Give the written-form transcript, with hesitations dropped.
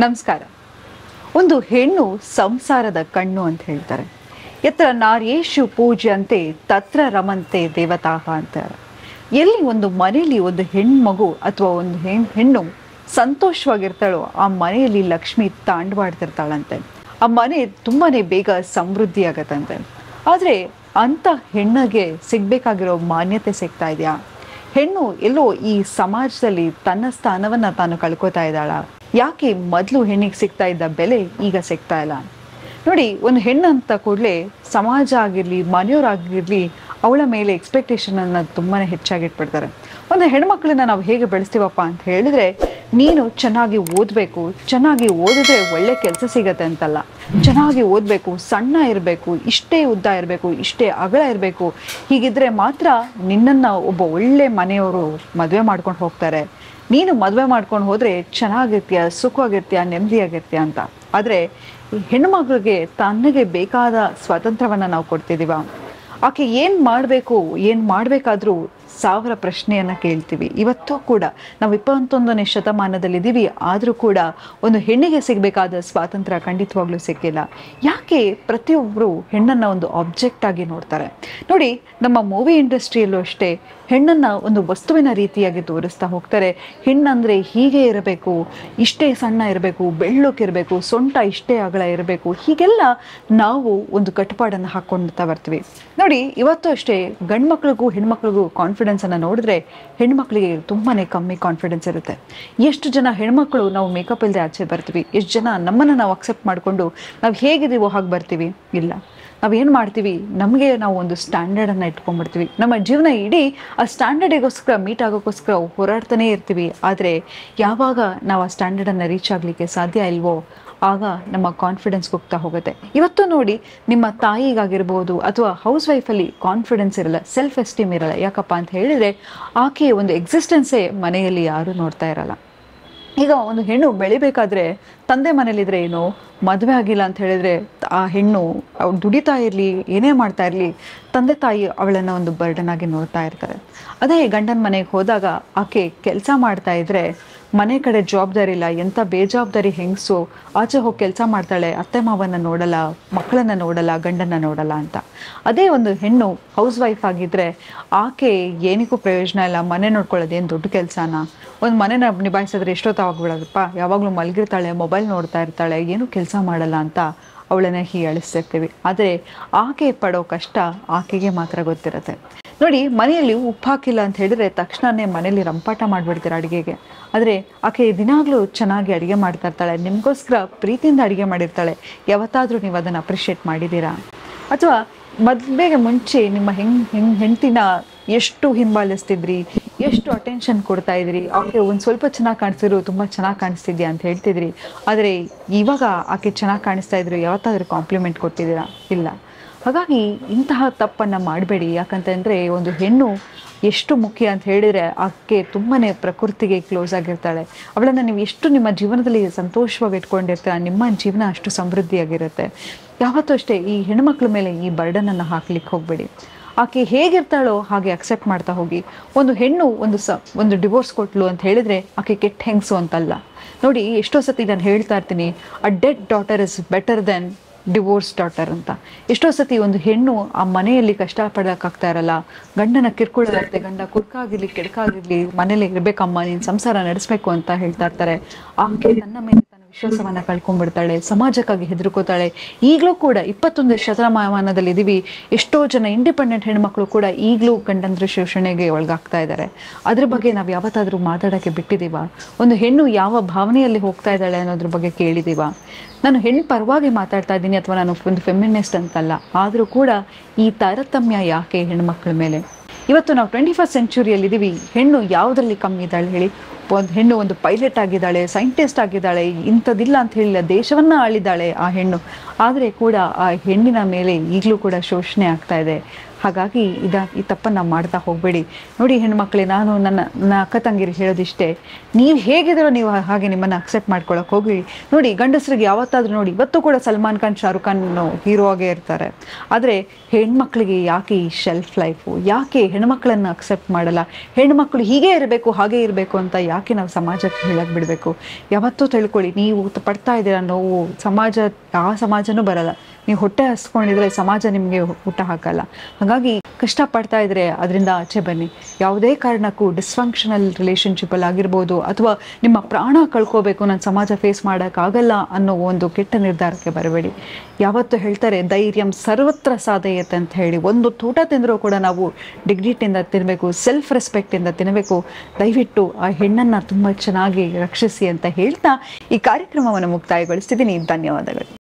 ನಮಸ್ಕಾರ. ಒಂದು ಹೆಣ್ಣು ಸಂಸಾರದ ಕಣ್ಣು ಅಂತ ಹೇಳ್ತಾರೆ. ಯತ್ರ ನಾರ್ಯೇಷು ಪೂಜ್ಯಂತೆ ತತ್ರ ರಮಂತೆ ದೇವತಾಹ ಅಂತಾರೆ. ಎಲ್ಲಿ ಒಂದು ಮನೆಯಲ್ಲಿ ಒಂದು ಹೆಣ್ಮಗು ಅಥವಾ ಒಂದು ಹೆಣ್ಣು ಸಂತೋಷವಾಗಿರ್ತಾಳೋ ಆ ಮನೆಯಲ್ಲಿ ಲಕ್ಷ್ಮಿ ತಾಂಡವಾಡ್ತಿರ್ತಾಳಂತೆ. ಆ ಮನೆ ತುಂಬಾನೇ ಬೇಗ ಸಮೃದ್ಧಿ ಆಗತ್ತಂತೆ. ಆದರೆ ಅಂಥ ಹೆಣ್ಣಿಗೆ ಸಿಗ್ಬೇಕಾಗಿರೋ ಮಾನ್ಯತೆ ಸಿಗ್ತಾ ಇದೆಯಾ? ಹೆಣ್ಣು ಎಲ್ಲೋ ಈ ಸಮಾಜದಲ್ಲಿ ತನ್ನ ಸ್ಥಾನವನ್ನ ತಾನು ಕಳ್ಕೊತಾ ಇದ್ದಾಳ? ಯಾಕೆ ಮೊದಲು ಹೆಣ್ಣಿಗೆ ಸಿಗ್ತಾ ಇದ್ದ ಬೆಲೆ ಈಗ ಸಿಗ್ತಾ ಇಲ್ಲ? ನೋಡಿ, ಒಂದು ಹೆಣ್ಣು ಅಂತ ಕೂಡಲೇ ಸಮಾಜ ಆಗಿರಲಿ, ಮನೆಯವರಾಗಿರಲಿ, ಅವಳ ಮೇಲೆ ಎಕ್ಸ್ಪೆಕ್ಟೇಷನ್ ಅನ್ನ ತುಂಬಾನೇ ಹೆಚ್ಚಾಗಿಟ್ಬಿಡ್ತಾರೆ. ಒಂದು ಹೆಣ್ಮಕ್ಳನ್ನ ನಾವು ಹೇಗೆ ಬೆಳೆಸ್ತೀವಪ್ಪ ಅಂತ ಹೇಳಿದ್ರೆ, ನೀನು ಚೆನ್ನಾಗಿ ಓದಬೇಕು, ಚೆನ್ನಾಗಿ ಓದಿದ್ರೆ ಒಳ್ಳೆ ಕೆಲಸ ಸಿಗತ್ತೆ ಅಂತಲ್ಲ. ಚೆನ್ನಾಗಿ ಓದಬೇಕು, ಸಣ್ಣ ಇರಬೇಕು, ಇಷ್ಟೇ ಉದ್ದ ಇರಬೇಕು, ಇಷ್ಟೇ ಅಗಲ ಇರಬೇಕು, ಹೀಗಿದ್ರೆ ಮಾತ್ರ ನಿನ್ನನ್ನು ಒಬ್ಬ ಒಳ್ಳೆ ಮನೆಯವರು ಮದುವೆ ಮಾಡ್ಕೊಂಡು ಹೋಗ್ತಾರೆ. ನೀನು ಮದುವೆ ಮಾಡ್ಕೊಂಡು ಹೋದರೆ ಚೆನ್ನಾಗಿರ್ತೀಯ, ಸುಖವಾಗಿರ್ತೀಯ, ನೆಮ್ಮದಿಯಾಗಿರ್ತೀಯ ಅಂತ. ಆದರೆ ಈ ಹೆಣ್ಮಕ್ಳಿಗೆ ತನಗೆ ಬೇಕಾದ ಸ್ವಾತಂತ್ರ್ಯವನ್ನು ನಾವು ಕೊಡ್ತಿದ್ದೀವ? ಆಕೆ ಏನು ಮಾಡಬೇಕು, ಏನು ಮಾಡಬೇಕಾದ್ರೂ ಸಾವಿರ ಪ್ರಶ್ನೆಯನ್ನು ಕೇಳ್ತೀವಿ. ಇವತ್ತು ಕೂಡ ನಾವು 21ನೇ ಶತಮಾನದಲ್ಲಿದ್ದೀವಿ, ಆದರೂ ಕೂಡ ಒಂದು ಹೆಣ್ಣಿಗೆ ಸಿಗಬೇಕಾದ ಸ್ವಾತಂತ್ರ್ಯ ಖಂಡಿತವಾಗ್ಲೂ ಸಿಕ್ಕಿಲ್ಲ. ಯಾಕೆ ಪ್ರತಿಯೊಬ್ಬರು ಹೆಣ್ಣನ್ನು ಒಂದು ಆಬ್ಜೆಕ್ಟ್ ಆಗಿ ನೋಡ್ತಾರೆ? ನೋಡಿ, ನಮ್ಮ ಮೂವಿ ಇಂಡಸ್ಟ್ರಿಯಲ್ಲೂ ಅಷ್ಟೇ ಹೆಣ್ಣನ್ನು ಒಂದು ವಸ್ತುವಿನ ರೀತಿಯಾಗಿ ತೋರಿಸ್ತಾ ಹೋಗ್ತಾರೆ. ಹೆಣ್ಣಂದರೆ ಹೀಗೆ ಇರಬೇಕು, ಇಷ್ಟೇ ಸಣ್ಣ ಇರಬೇಕು, ಬೆಳ್ಳಕ್ಕಿರಬೇಕು, ಸೊಂಟ ಇಷ್ಟೇ ಅಗಲ ಇರಬೇಕು, ಹೀಗೆಲ್ಲ ನಾವು ಒಂದು ಕಟ್ಟುಪಾಡನ್ನು ಹಾಕ್ಕೊಳ್ತಾ ಬರ್ತೀವಿ. ನೋಡಿ, ಇವತ್ತು ಅಷ್ಟೇ ಗಂಡು ಮಕ್ಳಿಗೂ ಹೆಣ್ಮಕ್ಳಿಗೂ ಕಾನ್ಫಿಡೆನ್ಸನ್ನು ನೋಡಿದ್ರೆ ಹೆಣ್ಮಕ್ಳಿಗೆ ತುಂಬಾ ಕಮ್ಮಿ ಕಾನ್ಫಿಡೆನ್ಸ್ ಇರುತ್ತೆ. ಎಷ್ಟು ಜನ ಹೆಣ್ಮಕ್ಳು ನಾವು ಮೇಕಪ್ ಇಲ್ಲದೆ ಆಚೆ ಬರ್ತೀವಿ? ಎಷ್ಟು ಜನ ನಮ್ಮನ್ನು ನಾವು ಅಕ್ಸೆಪ್ಟ್ ಮಾಡಿಕೊಂಡು ನಾವು ಹೇಗಿದ್ದೀವೋ ಹಾಗೆ ಬರ್ತೀವಿ? ಇಲ್ಲ, ನಾವೇನು ಮಾಡ್ತೀವಿ, ನಮಗೆ ನಾವು ಒಂದು ಸ್ಟ್ಯಾಂಡರ್ಡನ್ನು ಇಟ್ಕೊಂಡ್ಬಿಡ್ತೀವಿ. ನಮ್ಮ ಜೀವನ ಇಡೀ ಆ ಸ್ಟ್ಯಾಂಡರ್ಡಿಗೋಸ್ಕರ ಮೀಟ್ ಆಗೋಕ್ಕೋಸ್ಕರ ಹೋರಾಡ್ತಾನೇ ಇರ್ತೀವಿ. ಆದರೆ ಯಾವಾಗ ನಾವು ಆ ಸ್ಟ್ಯಾಂಡರ್ಡನ್ನು ರೀಚ್ ಆಗಲಿಕ್ಕೆ ಸಾಧ್ಯ ಇಲ್ವೋ ಆಗ ನಮ್ಮ ಕಾನ್ಫಿಡೆನ್ಸ್ ಹೋಗ್ತಾ ಹೋಗುತ್ತೆ. ಇವತ್ತು ನೋಡಿ, ನಿಮ್ಮ ತಾಯಿಗಾಗಿರ್ಬೋದು ಅಥವಾ ಹೌಸ್ ವೈಫಲ್ಲಿ ಕಾನ್ಫಿಡೆನ್ಸ್ ಇರಲ್ಲ, ಸೆಲ್ಫ್ ಎಸ್ಟೀಮ್ ಇರಲ್ಲ. ಯಾಕಪ್ಪ ಅಂತ ಹೇಳಿದರೆ ಆಕೆಯ ಒಂದು ಎಕ್ಸಿಸ್ಟೆನ್ಸೇ ಮನೆಯಲ್ಲಿ ಯಾರೂ ನೋಡ್ತಾ ಇರಲ್ಲ. ಈಗ ಒಂದು ಹೆಣ್ಣು ಬೆಳಿಬೇಕಾದ್ರೆ ತಂದೆ ಮನೇಲಿದ್ರೆ ಏನು, ಮದುವೆ ಆಗಿಲ್ಲ ಅಂತ ಹೇಳಿದ್ರೆ ಆ ಹೆಣ್ಣು ಅವ್ಳು ದುಡಿತಾ ಇರಲಿ, ಏನೇ ಮಾಡ್ತಾ ಇರಲಿ, ತಂದೆ ತಾಯಿ ಅವಳನ್ನು ಒಂದು ಬರ್ಡನ್ ಆಗಿ ನೋಡ್ತಾ ಇರ್ತಾರೆ. ಅದೇ ಗಂಡನ ಮನೆಗೆ ಹೋದಾಗ ಆಕೆ ಕೆಲಸ ಮಾಡ್ತಾ ಇದ್ರೆ ಮನೆ ಕಡೆ ಜವಾಬ್ದಾರಿ ಇಲ್ಲ, ಎಂಥ ಬೇಜವಾಬ್ದಾರಿ ಹೆಂಗಸು, ಆಚೆ ಹೋಗಿ ಕೆಲಸ ಮಾಡ್ತಾಳೆ, ಅತ್ತೆ ಮಾವನ್ನ ನೋಡಲ್ಲ, ಮಕ್ಕಳನ್ನ ನೋಡಲ್ಲ, ಗಂಡನ್ನ ನೋಡಲ್ಲ ಅಂತ. ಅದೇ ಒಂದು ಹೆಣ್ಣು ಹೌಸ್ ವೈಫ್ ಆಗಿದ್ರೆ ಆಕೆ ಏನಿಗೂ ಪ್ರಯೋಜನ ಇಲ್ಲ, ಮನೆ ನೋಡ್ಕೊಳ್ಳೋದು ಏನು ದೊಡ್ಡ ಕೆಲಸನ? ಒಂದು ಮನೆನ ನಿಭಾಯಿಸಿದ್ರೆ ಎಷ್ಟೊತ್ತಾಗ್ಬಿಡೋದಪ್ಪ, ಯಾವಾಗಲೂ ಮಲಗಿರ್ತಾಳೆ, ಮೊಬೈಲ್ ನೋಡ್ತಾ ಇರ್ತಾಳೆ, ಏನೂ ಕೆಲಸ ಮಾಡಲ್ಲ ಅಂತ ಅವಳನ್ನ ಹೀಯಾಳಿಸ್ತಿರ್ತೀವಿ. ಆದರೆ ಆಕೆ ಪಡೋ ಕಷ್ಟ ಆಕೆಗೆ ಮಾತ್ರ ಗೊತ್ತಿರುತ್ತೆ. ನೋಡಿ, ಮನೆಯಲ್ಲಿ ಉಪ್ಪು ಹಾಕಿಲ್ಲ ಅಂತ ಹೇಳಿದ್ರೆ ತಕ್ಷಣವೇ ಮನೇಲಿ ರಂಪಾಟ ಮಾಡಿಬಿಡ್ತೀರ ಅಡುಗೆಗೆ. ಆದರೆ ಆಕೆ ದಿನಾಗಲೂ ಚೆನ್ನಾಗಿ ಅಡುಗೆ ಮಾಡ್ತಾ ಇರ್ತಾಳೆ, ನಿಮಗೋಸ್ಕರ ಪ್ರೀತಿಯಿಂದ ಅಡುಗೆ ಮಾಡಿರ್ತಾಳೆ. ಯಾವತ್ತಾದರೂ ನೀವು ಅದನ್ನು ಅಪ್ರಿಷಿಯೇಟ್ ಮಾಡಿದ್ದೀರಾ? ಅಥವಾ ಮದುವೆಗೆ ಮುಂಚೆ ನಿಮ್ಮ ಹೆಂಡತಿನ ಎಷ್ಟು ಹಿಂಬಾಲಿಸ್ತಿದ್ರಿ, ಎಷ್ಟು ಅಟೆನ್ಷನ್ ಕೊಡ್ತಾ ಇದ್ರಿ, ಆಕೆ ಒಂದು ಸ್ವಲ್ಪ ಚೆನ್ನಾಗಿ ಕಾಣಿಸ್ತಿದ್ರು, ತುಂಬ ಚೆನ್ನಾಗಿ ಕಾಣಿಸ್ತಿದ್ಯಾ ಅಂತ ಹೇಳ್ತಿದ್ರಿ. ಆದರೆ ಇವಾಗ ಆಕೆ ಚೆನ್ನಾಗಿ ಕಾಣಿಸ್ತಾ ಇದ್ರು, ಯಾವತ್ತಾದರೂ ಕಾಂಪ್ಲಿಮೆಂಟ್ ಕೊಟ್ಟಿದ್ದೀರಾ? ಇಲ್ಲ. ಹಾಗಾಗಿ ಇಂತಹ ತಪ್ಪನ್ನು ಮಾಡಬೇಡಿ. ಯಾಕಂತಂದರೆ ಒಂದು ಹೆಣ್ಣು ಎಷ್ಟು ಮುಖ್ಯ ಅಂತ ಹೇಳಿದರೆ ಆಕೆ ತುಂಬಾ ಪ್ರಕೃತಿಗೆ ಕ್ಲೋಸ್ ಆಗಿರ್ತಾಳೆ. ಅವಳನ್ನು ನೀವು ಎಷ್ಟು ನಿಮ್ಮ ಜೀವನದಲ್ಲಿ ಸಂತೋಷವಾಗಿ ಇಟ್ಕೊಂಡಿರ್ತೀರ, ನಿಮ್ಮ ಜೀವನ ಅಷ್ಟು ಸಮೃದ್ಧಿಯಾಗಿರುತ್ತೆ. ಯಾವತ್ತೂ ಅಷ್ಟೇ ಈ ಹೆಣ್ಮಕ್ಳ ಮೇಲೆ ಈ ಬರ್ಡನನ್ನು ಹಾಕ್ಲಿಕ್ಕೆ ಹೋಗಬೇಡಿ. ಆಕೆ ಹೇಗಿರ್ತಾಳೋ ಹಾಗೆ ಅಕ್ಸೆಪ್ಟ್ ಮಾಡ್ತಾ ಹೋಗಿ. ಒಂದು ಹೆಣ್ಣು ಒಂದು ಡಿವೋರ್ಸ್ ಕೊಟ್ಲು ಅಂತ ಹೇಳಿದರೆ ಆಕೆ ಕೆಟ್ಟ ಹೆಂಗಸು ಅಂತಲ್ಲ. ನೋಡಿ, ಎಷ್ಟೋ ಸತಿ ನಾನು ಹೇಳ್ತಾ ಇರ್ತೀನಿ, a dead daughter is better than divorce daughter ಅಂತ. ಎಷ್ಟೋ ಸತಿ ಒಂದು ಹೆಣ್ಣು ಆ ಮನೆಯಲ್ಲಿ ಕಷ್ಟಪಡೋಕ್ಕಾಗ್ತಾ ಇರಲ್ಲ, ಗಂಡನ ಕಿರ್ಕೊಳ್ಳುತ್ತೆ, ಗಂಡ ಕುಡ್ಕಾಗಿರ್ಲಿ ಕೆಡಕಾಗಿರ್ಲಿ ಮನೇಲಿ ಇರಬೇಕಮ್ಮ, ನೀನು ಸಂಸಾರ ನಡೆಸಬೇಕು ಅಂತ ಹೇಳ್ತಾ ಇರ್ತಾರೆ. ಆಕೆ ತನ್ನ ಮೇಲೆ ತನ್ನ ವಿಶ್ವಾಸವನ್ನು ಕಳ್ಕೊಂಡ್ಬಿಡ್ತಾಳೆ, ಸಮಾಜಕ್ಕಾಗಿ ಹೆದರ್ಕೋತಾಳೆ. ಈಗಲೂ ಕೂಡ 21ನೇ ಶತಮಾನದಲ್ಲಿ ಇದ್ದೀವಿ, ಎಷ್ಟೋ ಜನ ಇಂಡಿಪೆಂಡೆಂಟ್ ಹೆಣ್ಮಕ್ಳು ಕೂಡ ಈಗಲೂ ಗಂಡಂದ್ರ ಶೋಷಣೆಗೆ ಒಳಗಾಗ್ತಾ ಇದ್ದಾರೆ. ಅದ್ರ ಬಗ್ಗೆ ನಾವು ಯಾವತ್ತಾದರೂ ಮಾತಾಡೋಕ್ಕೆ ಬಿಟ್ಟಿದ್ದೀವ? ಒಂದು ಹೆಣ್ಣು ಯಾವ ಭಾವನೆಯಲ್ಲಿ ಹೋಗ್ತಾ ಇದ್ದಾಳೆ ಅನ್ನೋದ್ರ ಬಗ್ಗೆ ಕೇಳಿದ್ದೀವ? ನಾನು ಹೆಣ್ಣು ಪರವಾಗಿ ಮಾತಾಡ್ತಾ ಇದ್ದೀನಿ ಅಥವಾ ನಾನು ಒಂದು ಫೆಮಿನಿಸ್ಟ್ ಅಂತಲ್ಲ, ಆದರೂ ಕೂಡ ಈ ತಾರತಮ್ಯ ಯಾಕೆ ಹೆಣ್ಮಕ್ಳ ಮೇಲೆ? ಇವತ್ತು ನಾವು 21st ಸೆಂಚುರಿಯಲ್ಲಿದ್ದೀವಿ. ಹೆಣ್ಣು ಯಾವುದರಲ್ಲಿ ಕಮ್ಮಿ ಇದ್ದಾಳೆ ಹೇಳಿ? ಒಂದು ಹೆಣ್ಣು ಒಂದು ಪೈಲಟ್ ಆಗಿದ್ದಾಳೆ, ಸೈಂಟಿಸ್ಟ್ ಆಗಿದ್ದಾಳೆ, ಇಂಥದ್ದಿಲ್ಲ ಅಂತ ಹೇಳಿಲ್ಲ, ದೇಶವನ್ನು ಆಳಿದ್ದಾಳೆ ಆ ಹೆಣ್ಣು. ಆದರೆ ಕೂಡ ಆ ಹೆಣ್ಣಿನ ಮೇಲೆ ಈಗಲೂ ಕೂಡ ಶೋಷಣೆ ಆಗ್ತಾ ಇದೆ. ಹಾಗಾಗಿ ಈ ತಪ್ಪನ್ನು ಮಾಡ್ತಾ ಹೋಗಬೇಡಿ. ನೋಡಿ ಹೆಣ್ಮಕ್ಳೇ, ನಾನು ನನ್ನ ಅಕ್ಕ ತಂಗಿರಿಗೆ ಹೇಳೋದಿಷ್ಟೇ, ನೀವು ಹೇಗಿದ್ರೋ ನೀವು ಹಾಗೆ ನಿಮ್ಮನ್ನು ಅಕ್ಸೆಪ್ಟ್ ಮಾಡ್ಕೊಳಕ್ಕೆ ಹೋಗಿ. ನೋಡಿ ಗಂಡಸರಿಗೆ ಯಾವತ್ತಾದ್ರೂ ನೋಡಿ, ಇವತ್ತು ಕೂಡ ಸಲ್ಮಾನ್ ಖಾನ್ ಶಾರುಖ್ ಖಾನ್ ಹೀರೋ ಆಗೇ ಇರ್ತಾರೆ. ಆದರೆ ಹೆಣ್ಮಕ್ಳಿಗೆ ಯಾಕೆ ಈ ಶೆಲ್ಫ್ ಲೈಫು, ಯಾಕೆ ಹೆಣ್ಮಕ್ಳನ್ನು ಅಕ್ಸೆಪ್ಟ್ ಮಾಡಲ್ಲ, ಹೆಣ್ಮಕ್ಳು ಹೀಗೆ ಇರಬೇಕು ಹಾಗೇ ಇರಬೇಕು ಅಂತ ಯಾಕೆ ನಾವು ಸಮಾಜಕ್ಕೆ ಹೇಳಕ್ಕೆ ಬಿಡಬೇಕು? ಯಾವತ್ತೂ ತಿಳ್ಕೊಳ್ಳಿ, ನೀವು ಪಡ್ತಾ ಇದ್ದೀರಾ ನೋವು, ಆ ಸಮಾಜನೂ ಬರಲ್ಲ. ನೀವು ಹೊಟ್ಟೆ ಹಸ್ಕೊಂಡಿದ್ರೆ ಸಮಾಜ ನಿಮಗೆ ಊಟ ಹಾಕಲ್ಲ. ಹಾಗಾಗಿ ಕಷ್ಟಪಡ್ತಾ ಇದ್ರೆ ಅದರಿಂದ ಆಚೆ ಬನ್ನಿ. ಯಾವುದೇ ಕಾರಣಕ್ಕೂ ಡಿಸ್ಫಂಕ್ಷನಲ್ ರಿಲೇಷನ್ಶಿಪ್ಪಲ್ಲಿ ಆಗಿರ್ಬೋದು, ಅಥವಾ ನಿಮ್ಮ ಪ್ರಾಣ ಕಳ್ಕೋಬೇಕು, ನಾನು ಸಮಾಜ ಫೇಸ್ ಮಾಡೋಕ್ಕಾಗಲ್ಲ ಅನ್ನೋ ಒಂದು ಕೆಟ್ಟ ನಿರ್ಧಾರಕ್ಕೆ ಬರಬೇಡಿ. ಯಾವತ್ತು ಹೇಳ್ತಾರೆ ಧೈರ್ಯಂ ಸರ್ವತ್ರ ಸಾಧಯತೆ ಅಂತ ಹೇಳಿ. ಒಂದು ಊಟ ತಿಂದರೂ ಕೂಡ ನಾವು ಡಿಗ್ನಿಟಿಯಿಂದ ತಿನ್ನಬೇಕು, ಸೆಲ್ಫ್ ರೆಸ್ಪೆಕ್ಟಿಂದ ತಿನ್ನಬೇಕು. ದಯವಿಟ್ಟು ಆ ಹೆಣ್ಣನ್ನು ತುಂಬ ಚೆನ್ನಾಗಿ ರಕ್ಷಿಸಿ ಅಂತ ಹೇಳ್ತಾ ಈ ಕಾರ್ಯಕ್ರಮವನ್ನು ಮುಕ್ತಾಯಗೊಳಿಸ್ತಿದ್ದೀನಿ. ಧನ್ಯವಾದಗಳು.